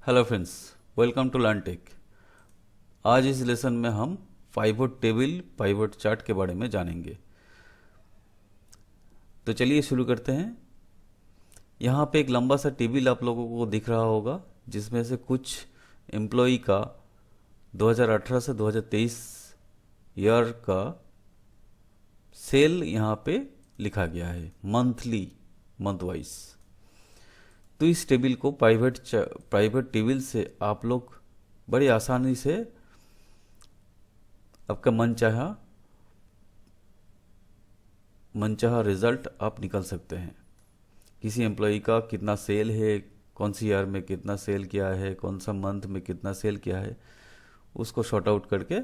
Hello friends, welcome to Learn Tech. आज इस lesson में हम पाइवट टेबल पाइवट चार्ट के बारे में जानेंगे। तो चलिए शुरू करते हैं। यहाँ पे एक लंबा सा टेबल आप लोगों को दिख रहा होगा, जिसमें से कुछ एम्प्लॉई का 2018 से 2023 ईयर का सेल यहाँ पे लिखा गया है, मंथ वाइज। तो इस टेबल को प्राइवेट टेबल से आप लोग बड़ी आसानी से आपका मनचाहा रिजल्ट आप निकाल सकते हैं। किसी एम्प्लॉय का कितना सेल है, कौन सी ईयर में कितना सेल किया है, कौन सा मंथ में कितना सेल किया है, उसको शॉर्ट आउट करके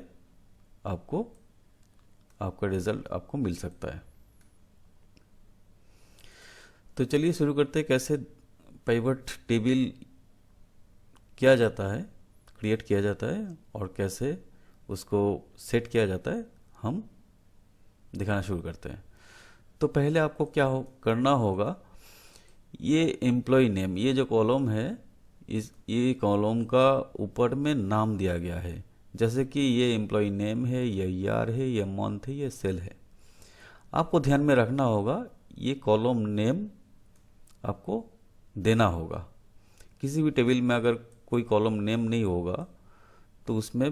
आपको आपका रिजल्ट आपको मिल सकता है। तो चलिए शुरू करते हैं कैसे पाइवट टेबल किया जाता है, क्रिएट किया जाता है और कैसे उसको सेट किया जाता है, हम दिखाना शुरू करते हैं। तो पहले आपको करना होगा, ये एम्प्लॉय नेम, ये जो कॉलम है, ये कॉलम का ऊपर में नाम दिया गया है। जैसे कि ये एम्प्लॉय नेम है, ये ईयर है, ये मंथ है, ये सेल है। आपको ध्यान में रखना होगा, ये कॉलम नेम आपको देना होगा। किसी भी टेबल में अगर कोई कॉलम नेम नहीं होगा तो उसमें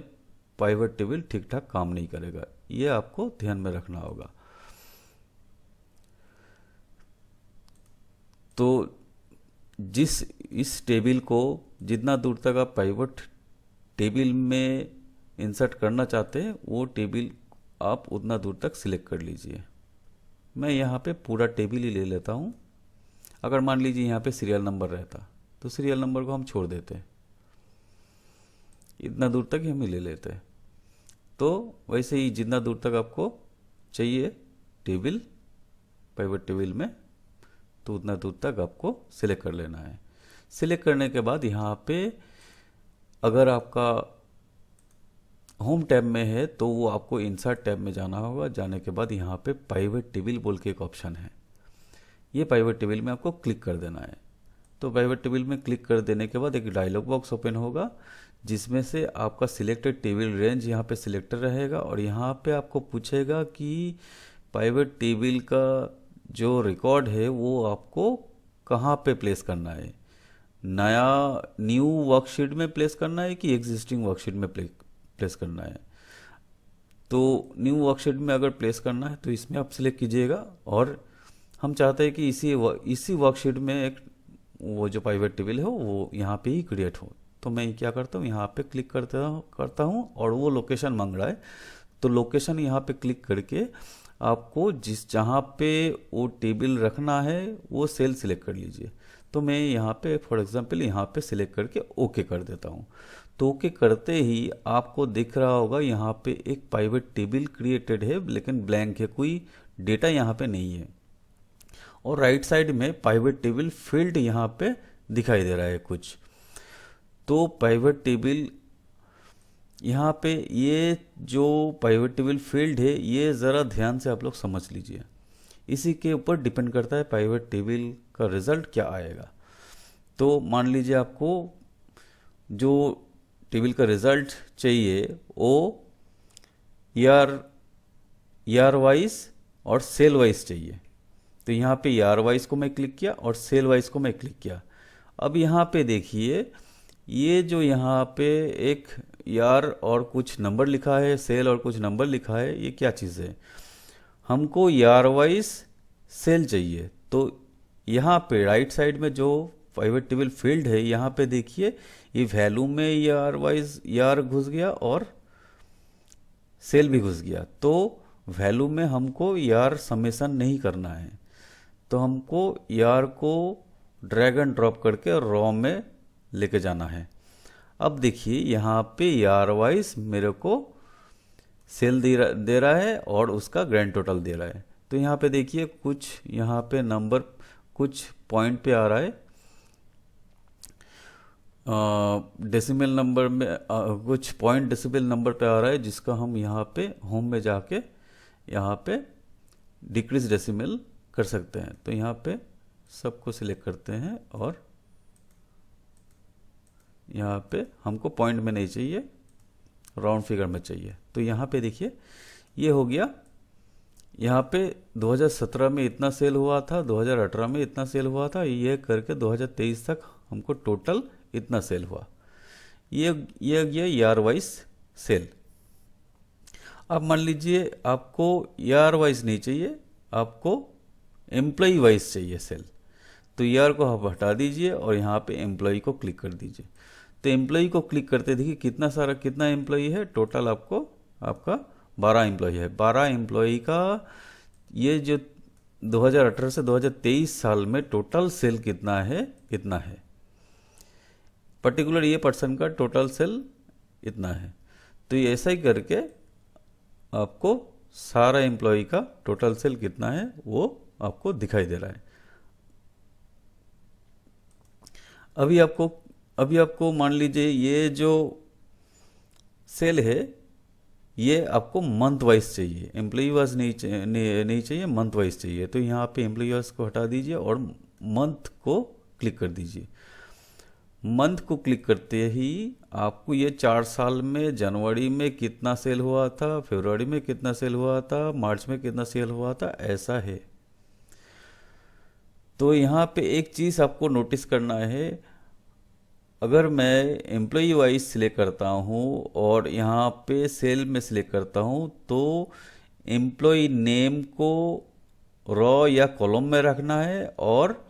पाइवट टेबल ठीक ठाक काम नहीं करेगा। ये आपको ध्यान में रखना होगा। तो इस टेबल को जितना दूर तक आप पाइवट टेबल में इंसर्ट करना चाहते हैं, वो टेबल आप उतना दूर तक सिलेक्ट कर लीजिए। मैं यहाँ पे पूरा टेबल ही ले लेता हूँ। अगर मान लीजिए यहाँ पे सीरियल नंबर रहता तो सीरियल नंबर को हम छोड़ देते, इतना दूर तक ही हम ले लेते। तो वैसे ही जितना दूर तक आपको चाहिए टेबल पाइवट टेबल में, तो उतना दूर तक आपको सिलेक्ट कर लेना है। सिलेक्ट करने के बाद यहाँ पे अगर आपका होम टैब में है तो वो आपको इंसर्ट टैब में जाना होगा। जाने के बाद यहाँ पे पाइवट टेबल बोल के एक ऑप्शन है, ये पाइवट टेबल में आपको क्लिक कर देना है। तो पाइवट टेबल में क्लिक कर देने के बाद एक डायलॉग बॉक्स ओपन होगा, जिसमें से आपका सिलेक्टेड टेबल रेंज यहाँ पे सिलेक्टर रहेगा और यहाँ पे आपको पूछेगा कि पाइवट टेबल का जो रिकॉर्ड है वो आपको कहाँ पे प्लेस करना है। न्यू वर्कशीट में प्लेस करना है कि एग्जिस्टिंग वर्कशीट में प्लेस करना है। तो न्यू वर्कशीट में अगर प्लेस करना है तो इसमें आप सिलेक्ट कीजिएगा। और हम चाहते हैं कि इसी वर्कशीट में एक वो जो पाइवट टेबल है वो यहाँ पे ही क्रिएट हो। तो मैं क्या करता हूँ, यहाँ पे क्लिक करता हूँ और वो लोकेशन मांग रहा है। तो लोकेशन यहाँ पे क्लिक करके आपको जहाँ पे वो टेबल रखना है वो सेल सिलेक्ट कर लीजिए। तो मैं यहाँ पे फॉर एग्जांपल यहाँ पे सिलेक्ट करके ओके कर देता हूँ। तो ओके करते ही आपको दिख रहा होगा यहाँ पे एक पाइवट टेबल क्रिएटेड है, लेकिन ब्लैंक है, कोई डेटा यहाँ पे नहीं है। और राइट साइड में पाइवट टेबल फील्ड यहाँ पे दिखाई दे रहा है कुछ। तो पाइवट टेबल यहाँ पे ये जो पाइवट टेबल फील्ड है, ये ज़रा ध्यान से आप लोग समझ लीजिए। इसी के ऊपर डिपेंड करता है पाइवट टेबल का रिजल्ट क्या आएगा। तो मान लीजिए आपको जो टेबल का रिजल्ट चाहिए वो ईयर वाइज और सेल वाइज चाहिए। तो यहाँ पे ईयर वाइज को मैं क्लिक किया और सेल वाइज को मैं क्लिक किया। अब यहाँ पे देखिए, ये जो यहाँ पे एक ईयर और कुछ नंबर लिखा है, सेल और कुछ नंबर लिखा है, ये क्या चीज़ है? हमको ईयर वाइज सेल चाहिए। तो यहाँ पे राइट साइड में जो पाइवट टेबल फील्ड है, यहाँ पे देखिए ये वैल्यू में ईयर वाइज ईयर घुस गया और सेल भी घुस गया। तो वैल्यू में हमको ईयर समेशन नहीं करना है, तो हमको ईयर को ड्रैग एंड ड्रॉप करके रॉ में लेके जाना है। अब देखिए यहाँ पे ईयर वाइज मेरे को सेल दे रहा है और उसका ग्रैंड टोटल दे रहा है। तो यहाँ पे देखिए कुछ यहाँ पे नंबर कुछ पॉइंट पे आ रहा है, डेसिमल नंबर में कुछ पॉइंट डेसिमल नंबर पे आ रहा है, जिसका हम यहाँ पे होम में जाके यहाँ पे डिक्रीज डेसिमल कर सकते हैं। तो यहाँ पे सबको सिलेक्ट करते हैं और यहाँ पे हमको पॉइंट में नहीं चाहिए, राउंड फिगर में चाहिए। तो यहाँ पे देखिए ये हो गया, यहाँ पे 2017 में इतना सेल हुआ था, 2018 में इतना सेल हुआ था, ये करके 2023 तक हमको टोटल इतना सेल हुआ। ये गया ईयर वाइज सेल। अब मान लीजिए आपको ईयर वाइज नहीं चाहिए, आपको एम्प्लॉई वाइज चाहिए सेल। तो ईयर को आप हटा दीजिए और यहाँ पे एम्प्लॉई को क्लिक कर दीजिए। तो एम्प्लॉई को क्लिक करते देखिए कितना एम्प्लॉई है टोटल, आपका 12 एम्प्लॉई है। 12 एम्प्लॉई का ये जो 2018 से 2023 साल में टोटल सेल कितना है, इतना है। पर्टिकुलर ये पर्सन का टोटल सेल इतना है। तो ये ऐसा ही करके आपको सारा एम्प्लॉई का टोटल सेल कितना है वो आपको दिखाई दे रहा है। अभी आपको मान लीजिए ये जो सेल है ये आपको मंथ वाइज चाहिए, एम्प्लॉई वाइज नहीं चाहिए, मंथ वाइज चाहिए। तो यहाँ पे एम्प्लॉई वाइज को हटा दीजिए और मंथ को क्लिक कर दीजिए। मंथ को क्लिक करते ही आपको ये 4 साल में जनवरी में कितना सेल हुआ था, फरवरी में कितना सेल हुआ था, मार्च में कितना सेल हुआ था, ऐसा है। तो यहाँ पे एक चीज़ आपको नोटिस करना है, अगर मैं एम्प्लॉई वाइज सिलेक्ट करता हूँ और यहाँ पे सेल में सिलेक्ट करता हूँ तो एम्प्लॉई नेम को रॉ या कॉलम में रखना है और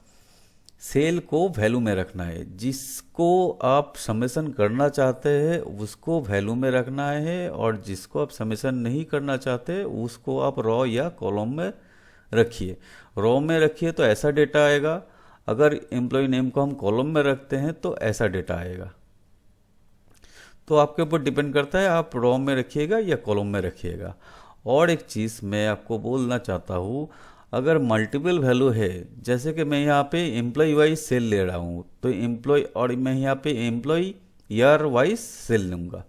सेल को वैल्यू में रखना है। जिसको आप समेशन करना चाहते हैं उसको वैल्यू में रखना है और जिसको आप समेशन नहीं करना चाहते उसको आप रॉ या कॉलम में रखिए। रॉ में रखिए तो ऐसा डेटा आएगा, अगर एम्प्लॉय नेम को हम कॉलम में रखते हैं तो ऐसा डेटा आएगा। तो आपके ऊपर डिपेंड करता है आप रॉ में रखिएगा या कॉलम में रखिएगा। और एक चीज़ मैं आपको बोलना चाहता हूँ, अगर मल्टीपल वैल्यू है, जैसे कि मैं यहाँ पे एम्प्लॉय वाइज सेल ले रहा हूँ तो एम्प्लॉय, और मैं यहाँ पे एम्प्लॉय ईयर वाइज सेल लूँगा।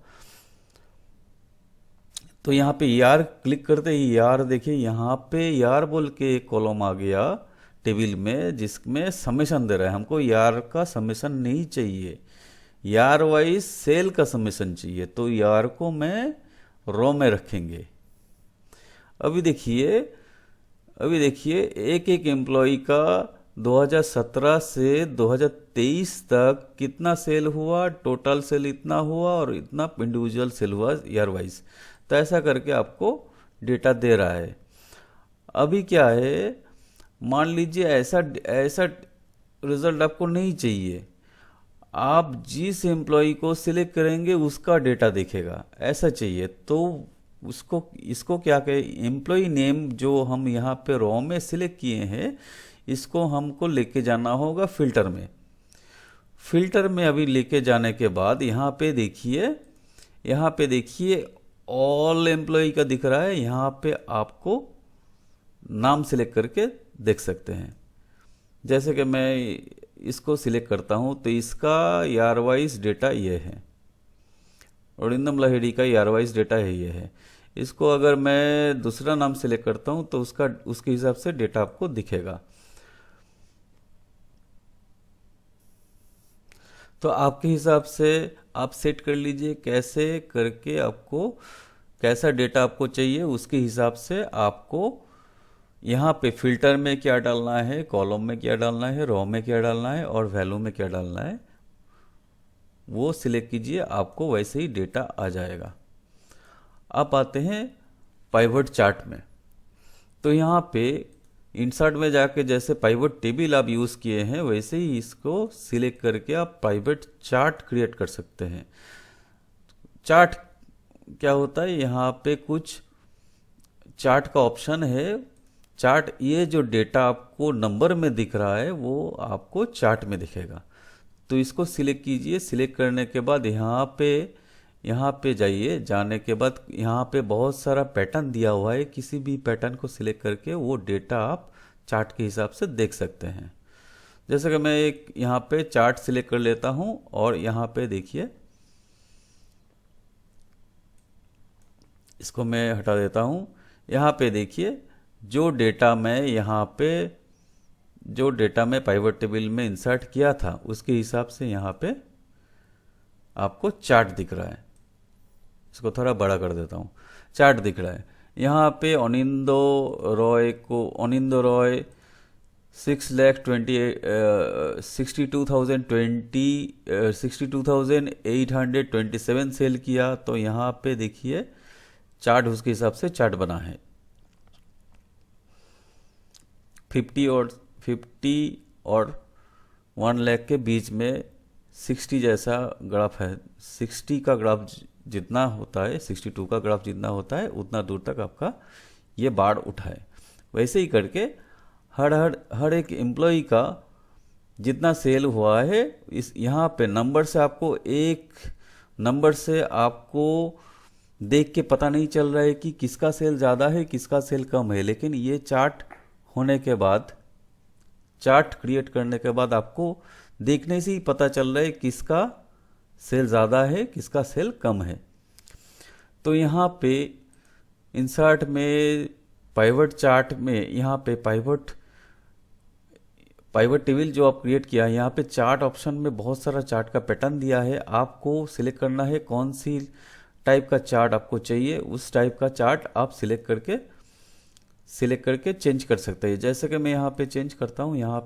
तो यहाँ पे यार क्लिक करते ही यार देखिए यहाँ पे यार बोल के एक कॉलम आ गया टेबल में जिसमें समेशन दे रहा है। हमको यार का समेशन नहीं चाहिए, यार वाइज सेल का समेशन चाहिए। तो यार को मैं रॉ में रखेंगे। अभी देखिए एक एक एम्प्लॉय का 2017 से 2023 तक कितना सेल हुआ, टोटल सेल इतना हुआ और इतना इंडिविजुअल सेल हुआ ईयर वाइज। तो ऐसा करके आपको डेटा दे रहा है। अभी क्या है, मान लीजिए ऐसा रिजल्ट आपको नहीं चाहिए, आप जिस एम्प्लॉय को सिलेक्ट करेंगे उसका डेटा दिखेगा, ऐसा चाहिए। तो इसको क्या कहें, एम्प्लॉय नेम जो हम यहाँ पे रॉ में सिलेक्ट किए हैं इसको हमको लेके जाना होगा फिल्टर में। फिल्टर में अभी लेके जाने के बाद यहाँ पे देखिए ऑल एम्प्लॉय का दिख रहा है। यहाँ पे आपको नाम सिलेक्ट करके देख सकते हैं। जैसे कि मैं इसको सिलेक्ट करता हूँ तो इसका ईयर वाइज डेटा ये है, अरिंदम लाहिड़ी का ईयर वाइज डेटा ये है। इसको अगर मैं दूसरा नाम सिलेक्ट करता हूँ तो उसके हिसाब से डेटा आपको दिखेगा। तो आपके हिसाब से आप सेट कर लीजिए कैसे करके आपको कैसा डेटा आपको चाहिए, उसके हिसाब से आपको यहाँ पे फिल्टर में क्या डालना है, कॉलम में क्या डालना है, रॉ में क्या डालना है और वैल्यू में क्या डालना है वो सिलेक्ट कीजिए, आपको वैसे ही डेटा आ जाएगा। आप आते हैं पाइवट चार्ट में। तो यहाँ पे इंसर्ट में जाके जैसे पाइवट टेबल आप यूज़ किए हैं वैसे ही इसको सिलेक्ट करके आप पाइवट चार्ट क्रिएट कर सकते हैं। चार्ट क्या होता है, यहाँ पे कुछ चार्ट का ऑप्शन है। चार्ट, ये जो डेटा आपको नंबर में दिख रहा है वो आपको चार्ट में दिखेगा। तो इसको सिलेक्ट कीजिए। सिलेक्ट करने के बाद यहाँ पे जाइए। जाने के बाद यहाँ पे बहुत सारा पैटर्न दिया हुआ है, किसी भी पैटर्न को सिलेक्ट करके वो डेटा आप चार्ट के हिसाब से देख सकते हैं। जैसे कि मैं एक यहाँ पे चार्ट सिलेक्ट कर लेता हूँ और यहाँ पे देखिए इसको मैं हटा देता हूँ। यहाँ पे देखिए जो डेटा मैं पाइवट टेबल में इंसर्ट किया था उसके हिसाब से यहाँ पे आपको चार्ट दिख रहा है। इसको थोड़ा बड़ा कर देता हूँ। चार्ट दिख रहा है यहाँ पे। अनिंदो रॉय 62,827 सेल किया। तो यहाँ पे देखिए चार्ट उसके हिसाब से चार्ट बना है। 50 और 1 लाख के बीच में 60 जैसा ग्राफ है। 60 का ग्राफ जितना होता है, 62 का ग्राफ जितना होता है, उतना दूर तक आपका ये बार उठाए। वैसे ही करके हर एक एम्प्लॉय का जितना सेल हुआ है, इस यहाँ पे नंबर से आपको देख के पता नहीं चल रहा है कि किसका सेल ज़्यादा है किसका सेल कम है। लेकिन ये चार्ट होने के बाद, चार्ट क्रिएट करने के बाद आपको देखने से ही पता चल रहा है किसका सेल ज़्यादा है किसका सेल कम है। तो यहाँ पे इंसर्ट में पाइवट चार्ट में, यहाँ पे पाइवट टेबल जो आप क्रिएट किया है, यहाँ पे चार्ट ऑप्शन में बहुत सारा चार्ट का पैटर्न दिया है। आपको सिलेक्ट करना है कौन सी टाइप का चार्ट आपको चाहिए, उस टाइप का चार्ट आप सिलेक्ट करके चेंज कर सकते हैं। जैसे कि मैं यहाँ पे चेंज करता हूँ, यहाँ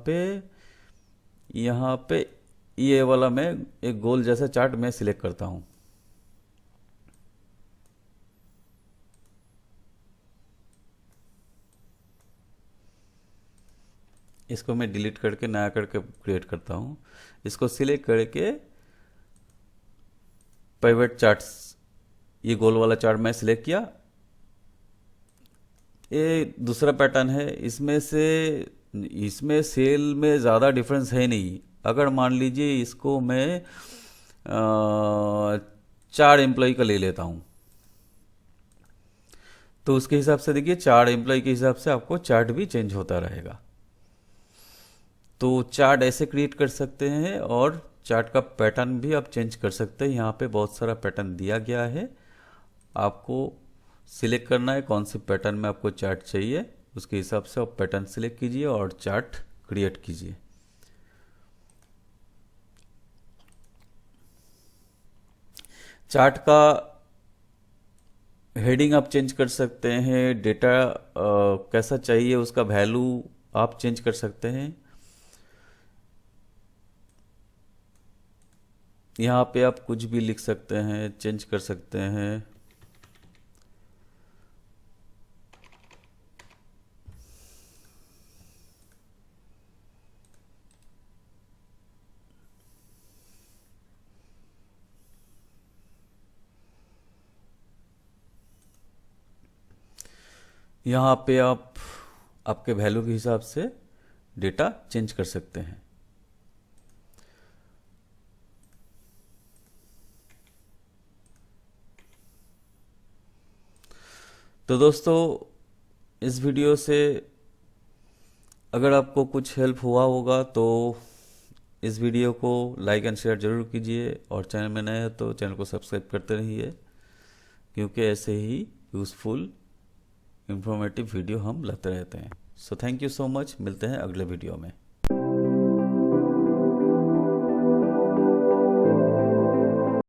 पे ये वाला मैं एक गोल जैसा चार्ट मैं सिलेक्ट करता हूँ। इसको मैं डिलीट करके नया करके क्रिएट करता हूँ। इसको सिलेक्ट करके पाइवट चार्ट्स, ये गोल वाला चार्ट मैं सिलेक्ट किया। ये दूसरा पैटर्न है। इसमें सेल में ज़्यादा डिफरेंस है नहीं। अगर मान लीजिए इसको मैं 4 एम्प्लॉय का ले लेता हूँ, तो उसके हिसाब से देखिए 4 एम्प्लॉय के हिसाब से आपको चार्ट भी चेंज होता रहेगा। तो चार्ट ऐसे क्रिएट कर सकते हैं और चार्ट का पैटर्न भी आप चेंज कर सकते हैं। यहाँ पे बहुत सारा पैटर्न दिया गया है, आपको सिलेक्ट करना है कौन से पैटर्न में आपको चार्ट चाहिए, उसके हिसाब से आप पैटर्न सिलेक्ट कीजिए और चार्ट क्रिएट कीजिए। चार्ट का हेडिंग आप चेंज कर सकते हैं, डेटा कैसा चाहिए उसका वैल्यू आप चेंज कर सकते हैं। यहाँ पे आप कुछ भी लिख सकते हैं, चेंज कर सकते हैं। यहाँ पे आप आपके वैल्यू के हिसाब से डेटा चेंज कर सकते हैं। तो दोस्तों, इस वीडियो से अगर आपको कुछ हेल्प हुआ होगा तो इस वीडियो को लाइक एंड शेयर जरूर कीजिए, और चैनल में नए हैं तो चैनल को सब्सक्राइब करते रहिए, क्योंकि ऐसे ही यूज़फुल इंफॉर्मेटिव वीडियो हम लाते रहते हैं। So thank you so much. मिलते हैं अगले वीडियो में।